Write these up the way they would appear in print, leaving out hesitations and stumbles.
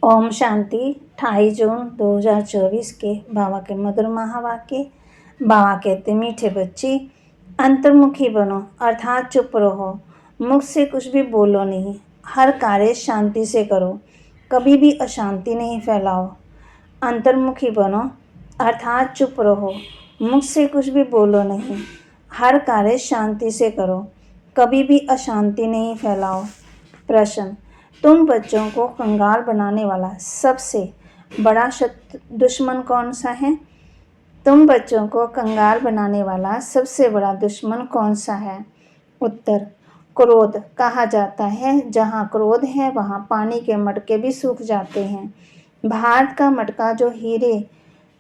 ओम शांति। 28 जून 2024 के बाबा के मधुर महावाक्य। बाबा कहते मीठे बच्चे, अंतर्मुखी बनो अर्थात चुप रहो, मुख से कुछ भी बोलो नहीं, हर कार्य शांति से करो, कभी भी अशांति नहीं फैलाओ। अंतर्मुखी बनो अर्थात चुप रहो, मुख से कुछ भी बोलो नहीं, हर कार्य शांति से करो, कभी भी अशांति नहीं फैलाओ। प्रश्न, तुम बच्चों को कंगाल बनाने वाला सबसे बड़ा दुश्मन कौन सा है? तुम बच्चों को कंगाल बनाने वाला सबसे बड़ा दुश्मन कौन सा है? उत्तर, क्रोध। कहा जाता है जहाँ क्रोध है वहाँ पानी के मटके भी सूख जाते हैं। भारत का मटका जो हीरे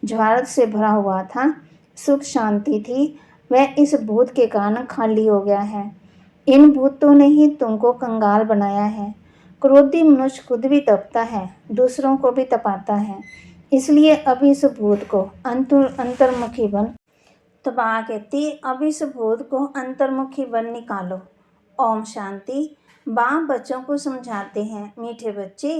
जवाहरात से भरा हुआ था, सुख शांति थी, वह इस भूत के कारण खाली हो गया है। इन भूतों ने ही तुमको कंगाल बनाया है। क्रोधी मनुष्य खुद भी तपता है, दूसरों को भी तपाता है। इसलिए अब इस भूत को अंतर्मुखी बन तबाह कहती, अब इस भूत को अंतर्मुखी बन निकालो। ओम शांति। बाप बच्चों को समझाते हैं, मीठे बच्चे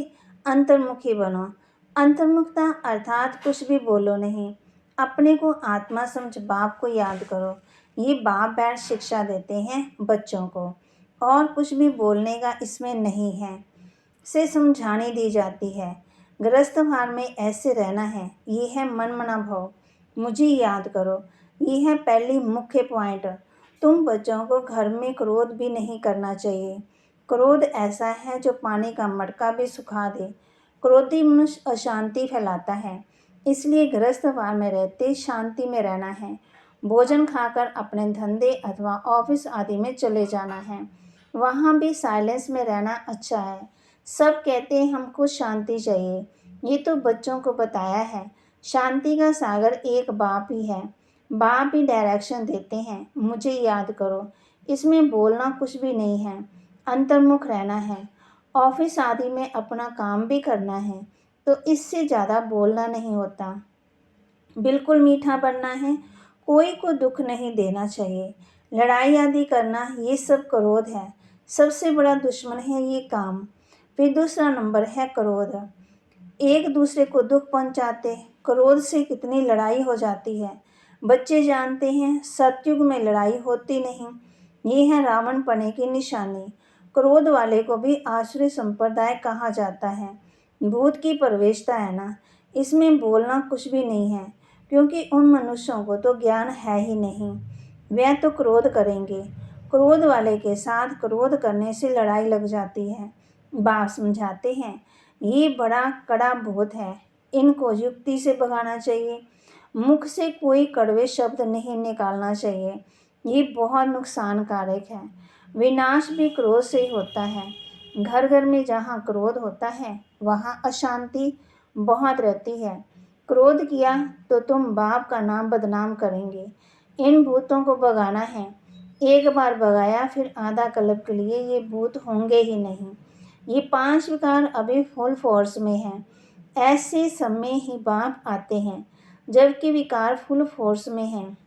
अंतर्मुखी बनो। अंतर्मुखता अर्थात कुछ भी बोलो नहीं, अपने को आत्मा समझ बाप को याद करो। ये बाप बैठ शिक्षा देते हैं बच्चों को, और कुछ भी बोलने का इसमें नहीं है से समझानी दी जाती है। गृहस्थ भार में ऐसे रहना है, ये है मन मना भाव, मुझे याद करो। ये है पहली मुख्य पॉइंट। तुम बच्चों को घर में क्रोध भी नहीं करना चाहिए। क्रोध ऐसा है जो पानी का मटका भी सुखा दे। क्रोधी मनुष्य अशांति फैलाता है। इसलिए गृहस्थ भार में रहते शांति में रहना है। भोजन खाकर अपने धंधे अथवा ऑफिस आदि में चले जाना है। वहाँ भी साइलेंस में रहना अच्छा है। सब कहते हैं हमको शांति चाहिए, ये तो बच्चों को बताया है। शांति का सागर एक बाप ही है। बाप ही डायरेक्शन देते हैं, मुझे याद करो। इसमें बोलना कुछ भी नहीं है, अंतर्मुख रहना है। ऑफिस आदि में अपना काम भी करना है, तो इससे ज़्यादा बोलना नहीं होता। बिल्कुल मीठा बनना है, कोई को दुख नहीं देना चाहिए। लड़ाई आदि करना ये सब क्रोध है। सबसे बड़ा दुश्मन है ये काम। फिर दूसरा नंबर है क्रोध। एक दूसरे को दुख पहुंचाते, क्रोध से कितनी लड़ाई हो जाती है। बच्चे जानते हैं सतयुग में लड़ाई होती नहीं, ये है रावण पने की निशानी। क्रोध वाले को भी आसुरी संप्रदाय कहा जाता है। भूत की प्रवेशता है ना, इसमें बोलना कुछ भी नहीं है, क्योंकि उन मनुष्यों को तो ज्ञान है ही नहीं। वह तो क्रोध करेंगे। क्रोध वाले के साथ क्रोध करने से लड़ाई लग जाती है। बाप समझाते हैं ये बड़ा कड़ा भूत है, इनको युक्ति से भगाना चाहिए। मुख से कोई कड़वे शब्द नहीं निकालना चाहिए, ये बहुत नुकसानकारक है। विनाश भी क्रोध से ही होता है। घर घर में जहाँ क्रोध होता है वहाँ अशांति बहुत रहती है। क्रोध किया तो तुम बाप का नाम बदनाम करेंगे। इन भूतों को भगाना है। एक बार भगाया फिर आधा कल्प के लिए ये भूत होंगे ही नहीं। ये 5 विकार अभी फुल फोर्स में हैं। ऐसे समय ही बाप आते हैं जबकि विकार फुल फोर्स में हैं।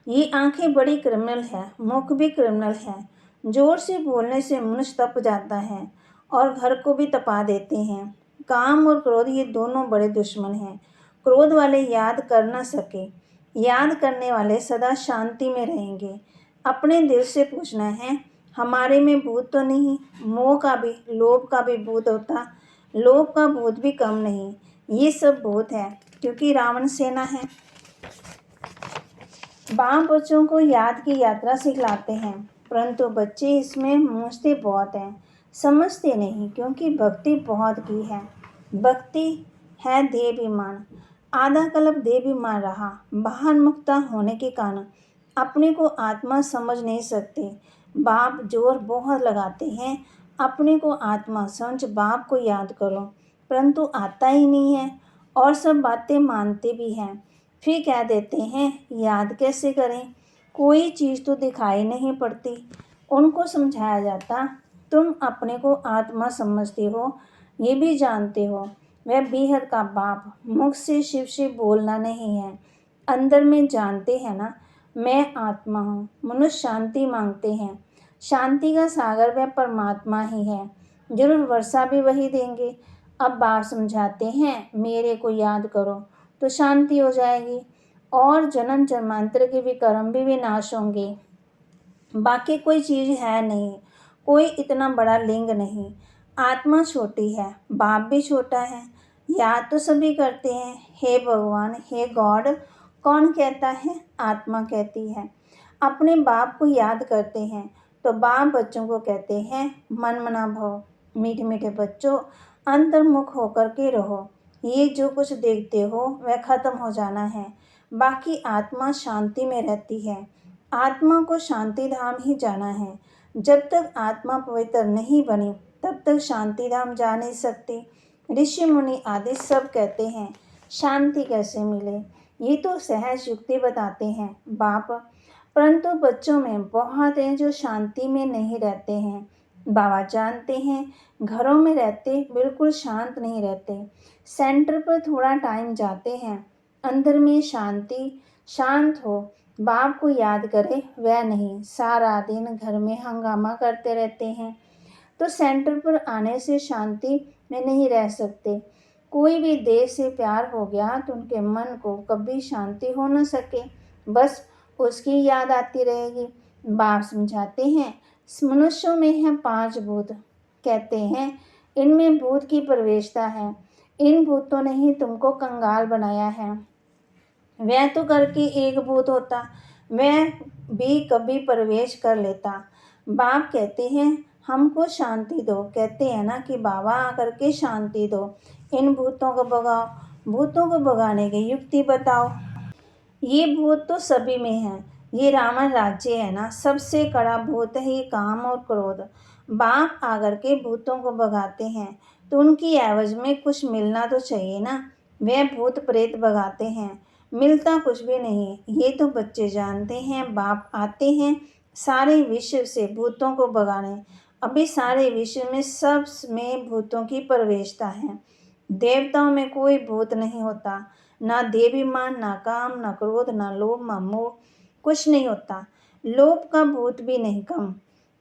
ये आंखें बड़ी क्रिमिनल है, मुख भी क्रिमिनल है। जोर से बोलने से मनुष्य तप जाता है और घर को भी तपा देते हैं। काम और क्रोध ये दोनों बड़े दुश्मन हैं। क्रोध वाले याद कर न सके, याद करने वाले सदा शांति में रहेंगे। अपने दिल से पूछना है, हमारे में भूत तो नहीं? मोह का भी, लोभ का भी भूत होता, लोभ का भूत भी कम नहीं। ये सब भूत है क्योंकि रावण सेना है। बाप बच्चों को याद की यात्रा सिखलाते हैं, परंतु बच्चे इसमें मूझते बहुत हैं, समझते नहीं, क्योंकि भक्ति बहुत की है। भक्ति है देहाभिमान। आधा कल्प देहाभिमान रहा। बाहर मुक्ता होने के कारण अपने को आत्मा समझ नहीं सकते। बाप जोर बहुत लगाते हैं, अपने को आत्मा समझ बाप को याद करो, परंतु आता ही नहीं है और सब बातें मानते भी हैं। फिर कह देते हैं याद कैसे करें, कोई चीज़ तो दिखाई नहीं पड़ती। उनको समझाया जाता, तुम अपने को आत्मा समझते हो, ये भी जानते हो वह बेहद का बाप मुख से शिव से बोलना नहीं है, अंदर में जानते हैं ना मैं आत्मा हूँ। मनुष्य शांति मांगते हैं, शांति का सागर वह परमात्मा ही है। जरूर वर्षा भी वही देंगे। अब बाप समझाते हैं मेरे को याद करो तो शांति हो जाएगी और जन्म जन्मांतर के भी कर्म भी विनाश होंगे। बाकी कोई चीज़ है नहीं, कोई इतना बड़ा लिंग नहीं। आत्मा छोटी है, बाप भी छोटा है। याद तो सभी करते हैं, हे भगवान, हे गॉड। कौन कहता है? आत्मा कहती है। अपने बाप को याद करते हैं तो बाप बच्चों को कहते हैं मन मना भव, मीठे मीठे बच्चों अंतर्मुख होकर के रहो। ये जो कुछ देखते हो वह खत्म हो जाना है, बाकी आत्मा शांति में रहती है। आत्मा को शांति धाम ही जाना है। जब तक आत्मा पवित्र नहीं बनी तब तक शांति धाम जा नहीं सकती। ऋषि मुनि आदि सब कहते हैं शांति कैसे मिले, ये तो सहज युक्ति बताते हैं बाप। परंतु बच्चों में बहुत हैं जो शांति में नहीं रहते हैं। बाबा जानते हैं घरों में रहते बिल्कुल शांत नहीं रहते। सेंटर पर थोड़ा टाइम जाते हैं, अंदर में शांति शांत हो, बाप को याद करे वह नहीं, सारा दिन घर में हंगामा करते रहते हैं तो सेंटर पर आने से शांति में नहीं रह सकते। कोई भी देह से प्यार हो गया तो उनके मन को कभी शांति हो न सके, बस उसकी याद आती रहेगी। बाप समझाते हैं मनुष्यों में है 5 भूत, कहते हैं इनमें भूत की प्रवेशता है। इन भूतों ने ही तुमको कंगाल बनाया है। वह तो करके एक भूत होता, वह भी कभी प्रवेश कर लेता। बाप कहते हैं हमको शांति दो, कहते हैं ना कि बाबा आकर के शांति दो, इन भूतों को भगाओ, भूतों को भगाने की युक्ति बताओ। ये भूत तो सभी में है, ये रावण राज्य है ना, सबसे कड़ा भूत है ये काम और क्रोध। बाप आकर के भूतों को भगाते हैं तो उनकी एवज में कुछ मिलना तो चाहिए ना। वह भूत प्रेत भगाते हैं, मिलता कुछ भी नहीं। ये तो बच्चे जानते हैं बाप आते हैं सारे विश्व से भूतों को भगाने। अभी सारे विश्व में सब में भूतों की प्रवेशता है। देवताओं में कोई भूत नहीं होता, ना देवीमान, ना काम, ना क्रोध, ना लोभ, ना मोह, कुछ नहीं होता। लोभ का भूत भी नहीं कम,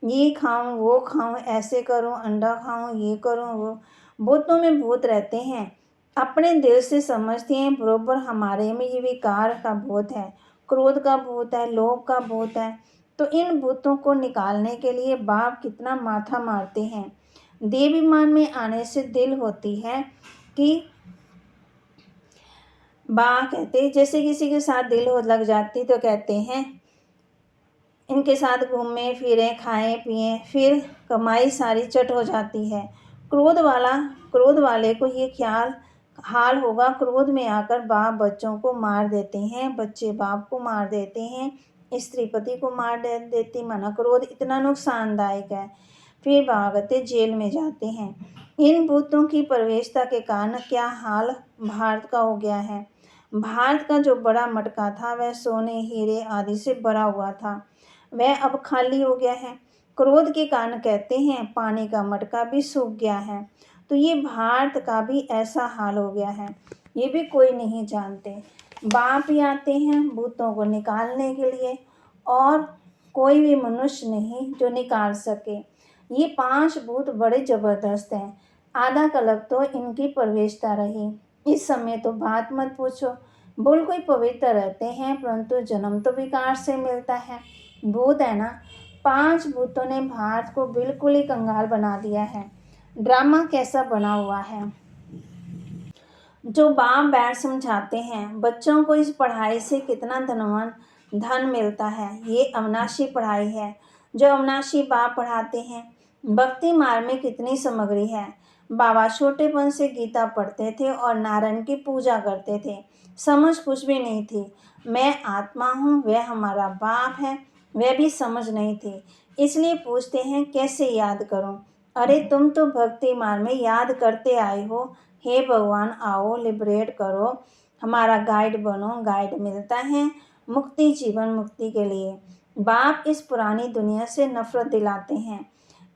ये खाऊं वो खाऊं, ऐसे करूं, अंडा खाऊं, ये करूं वो। भूतों में भूत रहते हैं, अपने दिल से समझते हैं बरोबर हमारे में ये विकार का भूत है, क्रोध का भूत है, लोभ का भूत है। तो इन भूतों को निकालने के लिए बाप कितना माथा मारते हैं। देवीमान में आने से दिल होती है कि बा कहते जैसे किसी के साथ दिल हो लग जाती तो कहते हैं इनके साथ घूमें फिरें खाएं पिएं, फिर कमाई सारी चट हो जाती है। क्रोध वाले को ये ख्याल हाल होगा, क्रोध में आकर बाप बच्चों को मार देते हैं, बच्चे बाप को मार देते हैं, स्त्री पति को मार देती। माना क्रोध इतना नुकसानदायक है। फिर भागते जेल में जाते हैं। इन भूतों की प्रवेशता के कारण क्या हाल भारत का हो गया है। भारत का जो बड़ा मटका था वह सोने हीरे आदि से भरा हुआ था, वह अब खाली हो गया है। क्रोध के कारण कहते हैं पानी का मटका भी सूख गया है। तो ये भारत का भी ऐसा हाल हो गया है, ये भी कोई नहीं जानते। बाप ही आते हैं भूतों को निकालने के लिए और कोई भी मनुष्य नहीं जो निकाल सके। ये 5 भूत बड़े ज़बरदस्त हैं, आधा कलप तो इनकी प्रवेशता रही। इस समय तो बात मत पूछो, बोल कोई पवित्र रहते हैं परंतु जन्म तो विकार से मिलता है। भूत है ना, 5 भूतों ने भारत को बिल्कुल ही कंगाल बना दिया है। ड्रामा कैसा बना हुआ है। जो बाप बैठ समझाते हैं बच्चों को इस पढ़ाई से कितना धन मिलता है, ये अविनाशी पढ़ाई है जो अविनाशी बाप पढ़ाते हैं। भक्ति मार्ग में कितनी सामग्री है। बाबा छोटेपन से गीता पढ़ते थे और नारायण की पूजा करते थे, समझ कुछ भी नहीं थी। मैं आत्मा हूँ, वह हमारा बाप है, वह भी समझ नहीं थी। इसलिए पूछते हैं कैसे याद करूं। अरे तुम तो भक्ति मार्ग में याद करते आए हो। हे भगवान आओ लिबरेट करो, हमारा गाइड बनो। गाइड मिलता है मुक्ति, जीवन मुक्ति के लिए। बाप इस पुरानी दुनिया से नफरत दिलाते हैं।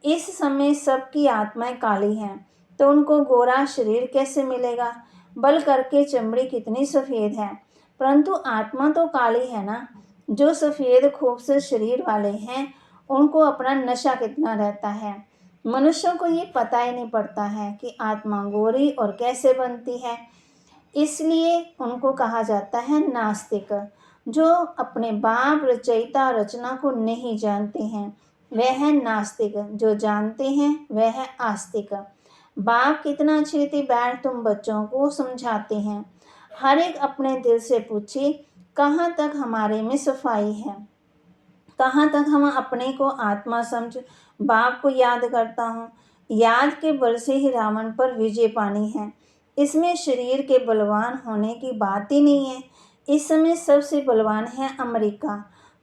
इस समय सबकी आत्माएं काली हैं तो उनको गोरा शरीर कैसे मिलेगा। बल करके चमड़ी कितनी सफ़ेद है, परंतु आत्मा तो काली है ना। जो सफ़ेद खूबसूरत शरीर वाले हैं उनको अपना नशा कितना रहता है। मनुष्यों को ये पता ही नहीं पड़ता है कि आत्मा गोरी और कैसे बनती है, इसलिए उनको कहा जाता है नास्तिक। जो अपने बाप रचयिता रचना को नहीं जानते हैं वह है नास्तिक, जो जानते हैं वह है आस्तिक। बाप कितना अच्छी रीति बैठ तुम बच्चों को समझाते हैं। हर एक अपने दिल से पूछे कहाँ तक हमारे में सफाई है, कहाँ तक हम अपने को आत्मा समझ बाप को याद करता हूँ। याद के बल से ही रावण पर विजय पानी है, इसमें शरीर के बलवान होने की बात ही नहीं है। इस समय सबसे बलवान है अमेरिका,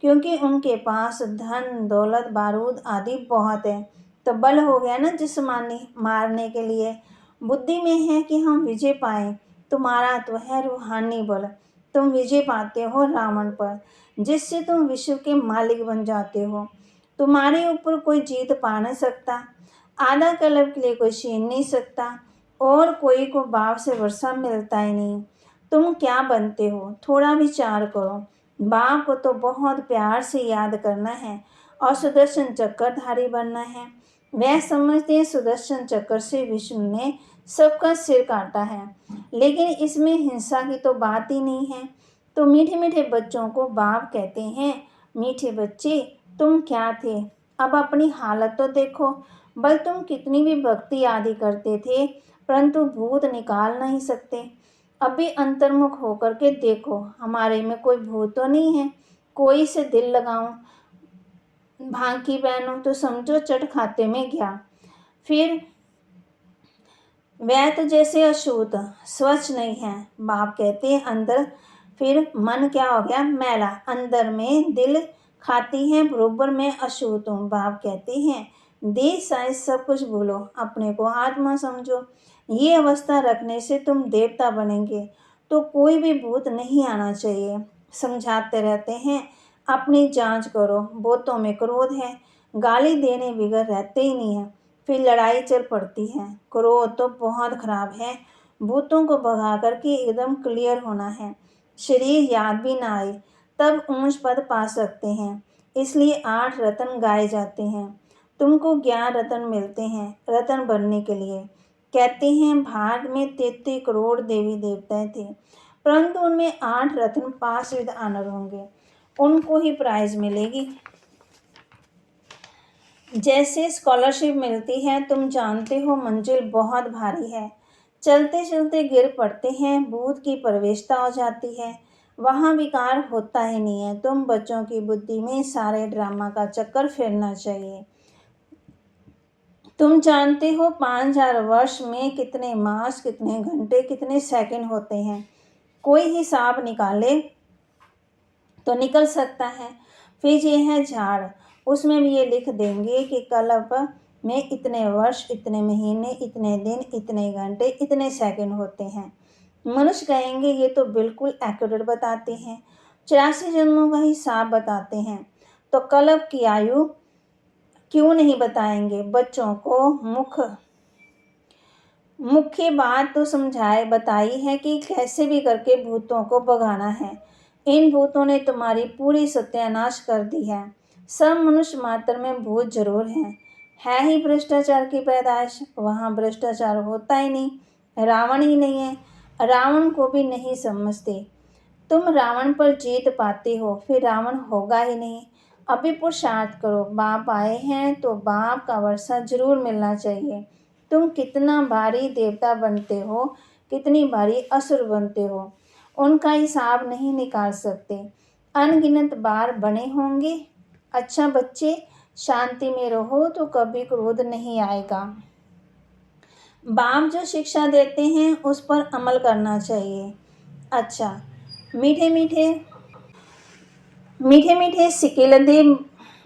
क्योंकि उनके पास धन दौलत बारूद आदि बहुत है। तो बल हो गया ना जिस्मानी मारने के लिए। बुद्धि में है कि हम विजय पाएं। तुम्हारा तो है रूहानी बल, तुम विजय पाते हो रावण पर, जिससे तुम विश्व के मालिक बन जाते हो। तुम्हारे ऊपर कोई जीत पा नहीं सकता, आधा कलप के लिए कोई छीन नहीं सकता, और कोई को बाप से वर्षा मिलता ही नहीं। तुम क्या बनते हो, थोड़ा विचार करो। बाप को तो बहुत प्यार से याद करना है और सुदर्शन चक्रधारी बनना है। वह समझते हैं सुदर्शन चक्र से विष्णु ने सबका सिर काटा है, लेकिन इसमें हिंसा की तो बात ही नहीं है। तो मीठे मीठे बच्चों को बाप कहते हैं, मीठे बच्चे तुम क्या थे, अब अपनी हालत तो देखो। बल तुम कितनी भी भक्ति आदि करते थे, परंतु भूत निकाल नहीं सकते। अभी अंतर्मुख होकर के देखो, हमारे में कोई भूत तो नहीं है। कोई से दिल लगाऊं, भांग की पहनूं तो समझो चट खाते में गया। फिर वह तो जैसे अशुद्ध स्वच्छ नहीं है। बाप कहते हैं अंदर, फिर मन क्या हो गया मैला, अंदर में दिल खाती है, बरोबर में अशुद्ध हूँ। बाप कहते हैं देह साइज सब कुछ भूलो, अपने को आत्मा समझो। ये अवस्था रखने से तुम देवता बनेंगे, तो कोई भी भूत नहीं आना चाहिए। समझाते रहते हैं अपनी जांच करो, भूतों में क्रोध है, गाली देने बिगड़ रहते ही नहीं है, फिर लड़ाई चल पड़ती है। क्रोध तो बहुत खराब है, भूतों को भगा करके एकदम क्लियर होना है। शरीर याद भी ना आए तब ऊंच पद पा सकते हैं, इसलिए 8 रत्न गाए जाते हैं। तुमको 11 रत्न मिलते हैं रत्न बनने के लिए। कहते हैं भारत में 33 करोड़ देवी देवता थे, परंतु उनमें 8 रत्न 5 विध आनर होंगे, उनको ही प्राइज मिलेगी। जैसे स्कॉलरशिप मिलती है, तुम जानते हो मंजिल बहुत भारी है, चलते चलते गिर पड़ते हैं, भूत की प्रवेशता हो जाती है, वहाँ विकार होता ही नहीं है। तुम बच्चों की बुद्धि में सारे ड्रामा का चक्कर फिरना चाहिए। तुम जानते हो 5000 वर्ष में कितने मास, कितने घंटे, कितने सेकंड होते हैं। कोई हिसाब निकाले तो निकल सकता है। फिर ये है झाड़, उसमें भी ये लिख देंगे कि कल्प में इतने वर्ष, इतने महीने, इतने दिन, इतने घंटे, इतने सेकंड होते हैं। मनुष्य कहेंगे ये तो बिल्कुल एक्यूरेट बताते हैं, 84 जन्मों का हिसाब बताते हैं, तो कल्प की आयु क्यों नहीं बताएंगे। बच्चों को मुख्य बात तो समझाए बताई है कि कैसे भी करके भूतों को भगाना है। इन भूतों ने तुम्हारी पूरी सत्यानाश कर दी है। सब मनुष्य मात्र में भूत जरूर हैं, है ही भ्रष्टाचार की पैदाइश, वहाँ भ्रष्टाचार होता ही नहीं, रावण ही नहीं है, रावण को भी नहीं समझते। तुम रावण पर जीत पाते हो, फिर रावण होगा ही नहीं। अभी पुरुषार्थ करो, बाप आए हैं तो बाप का वर्षा जरूर मिलना चाहिए। तुम कितना भारी देवता बनते हो, कितनी भारी असुर बनते हो, उनका हिसाब नहीं निकाल सकते। अनगिनत बार बने होंगे। अच्छा बच्चे, शांति में रहो तो कभी क्रोध नहीं आएगा। बाप जो शिक्षा देते हैं उस पर अमल करना चाहिए। अच्छा, मीठे मीठे मीठे मीठे सिकेलदे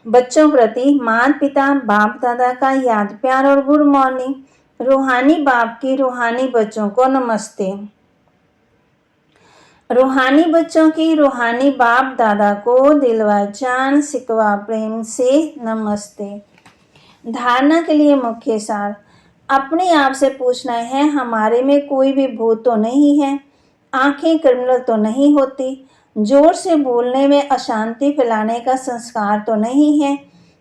बच्चों प्रति माता पिता बाप दादा का याद प्यार और गुड मॉर्निंग। रूहानी बाप की रूहानी बच्चों को नमस्ते। रूहानी बच्चों की रूहानी बाप दादा को दिलवा जान सिकवा प्रेम से नमस्ते। धारणा के लिए मुख्य सार, अपने आप से पूछना है हमारे में कोई भी भूत तो नहीं है, आंखें क्रिमिनल तो नहीं होती, जोर से बोलने में अशांति फैलाने का संस्कार तो नहीं है,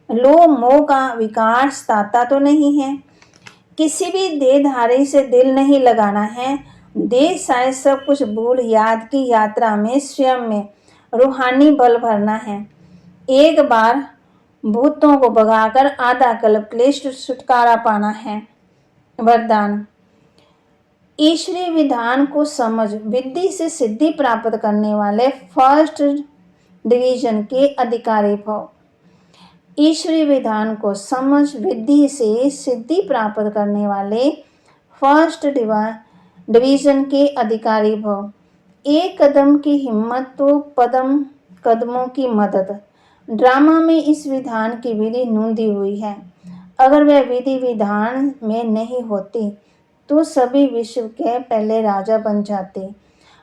लोभ मोह का विकार सताता तो नहीं है। किसी भी देहधारी से दिल नहीं लगाना है। देह शायद सब कुछ भूल याद की यात्रा में स्वयं में रूहानी बल भरना है। एक बार भूतों को भगाकर आधा कल्प क्लेश छुटकारा पाना है। वरदान। ईश्वरीय विधान को समझ विधि से सिद्धि प्राप्त करने वाले फर्स्ट डिवीजन के अधिकारी भव। ईश्वरीय विधान को समझ विधि से सिद्धि प्राप्त करने वाले फर्स्ट डिवीजन के अधिकारी भव। एक कदम की हिम्मत तो कदमों की मदद। ड्रामा में इस विधान की विधि नूंदी हुई है। अगर वह विधि विधान में नहीं होती तो सभी विश्व के पहले राजा बन जाते।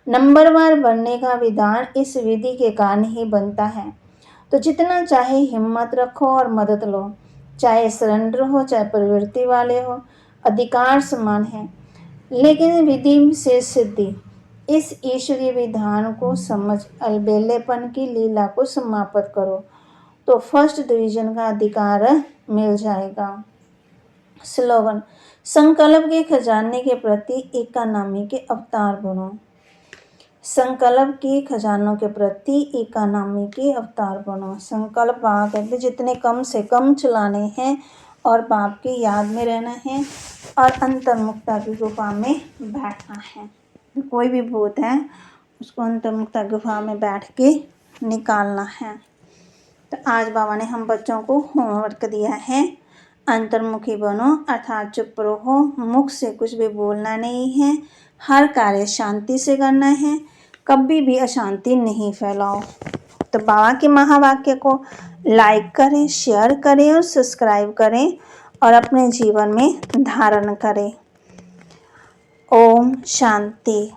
नंबरवार बनने का विधान इस विधि के कारण ही बनता है। तो जितना चाहे हिम्मत रखो और मदद लो, चाहे सरेंडर हो चाहे प्रवृत्ति वाले हो, अधिकार समान है। लेकिन विधि से सिद्धि, इस ईश्वरीय विधान को समझ अलबेलेपन की लीला को समाप्त करो तो फर्स्ट डिवीजन का अधिकार मिल जाएगा। स्लोगन। संकल्प के खजाने के प्रति एकानामी के अवतार बनो। संकल्प के खजानों के प्रति एकानामी के अवतार बनो। संकल्प बाबा कहते जितने कम से कम चलाने हैं और बाप की याद में रहना है और अंतर्मुक्ता की गुफा में बैठना है। कोई भी भूत है उसको अंतर्मुक्ता गुफा में बैठ के निकालना है। तो आज बाबा ने हम बच्चों को होमवर्क दिया है, अंतर्मुखी बनो अर्थात चुप रहो, मुख से कुछ भी बोलना नहीं है, हर कार्य शांति से करना है, कभी भी अशांति नहीं फैलाओ। तो बाबा के महावाक्य को लाइक करें, शेयर करें और सब्सक्राइब करें और अपने जीवन में धारण करें। ओम शांति।